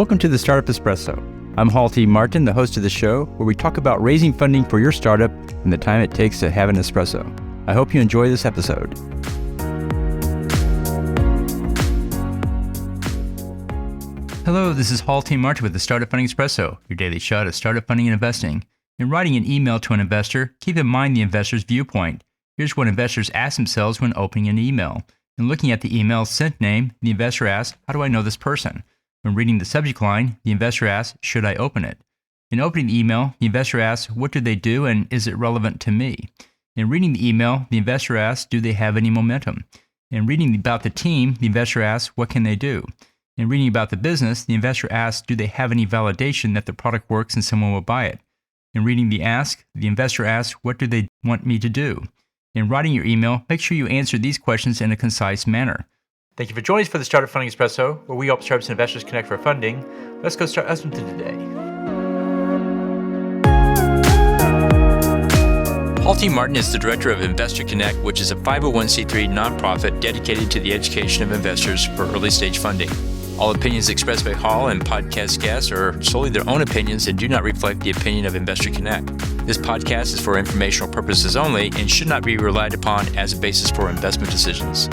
Welcome to the Startup Espresso. I'm Hall T. Martin, the host of the show, where we talk about raising funding for your startup and the time it takes to have an espresso. I hope you enjoy this episode. Hello, this is Hall T. Martin with the Startup Funding Espresso, your daily shot of startup funding and investing. In writing an email to an investor, keep in mind the investor's viewpoint. Here's what investors ask themselves when opening an email. In looking at the email's sent name, the investor asks, how do I know this person? When reading the subject line, the investor asks, should I open it? In opening the email, the investor asks, what do they do and is it relevant to me? In reading the email, the investor asks, do they have any momentum? In reading about the team, the investor asks, what can they do? In reading about the business, the investor asks, do they have any validation that the product works and someone will buy it? In reading the ask, the investor asks, what do they want me to do? In writing your email, make sure you answer these questions in a concise manner. Thank you for joining us for the Startup Funding Espresso, where we help startups and investors connect for funding. Let's go start listening to today. Hall T. Martin is the director of Investor Connect, which is a 501c3 nonprofit dedicated to the education of investors for early-stage funding. All opinions expressed by Hall and podcast guests are solely their own opinions and do not reflect the opinion of Investor Connect. This podcast is for informational purposes only and should not be relied upon as a basis for investment decisions.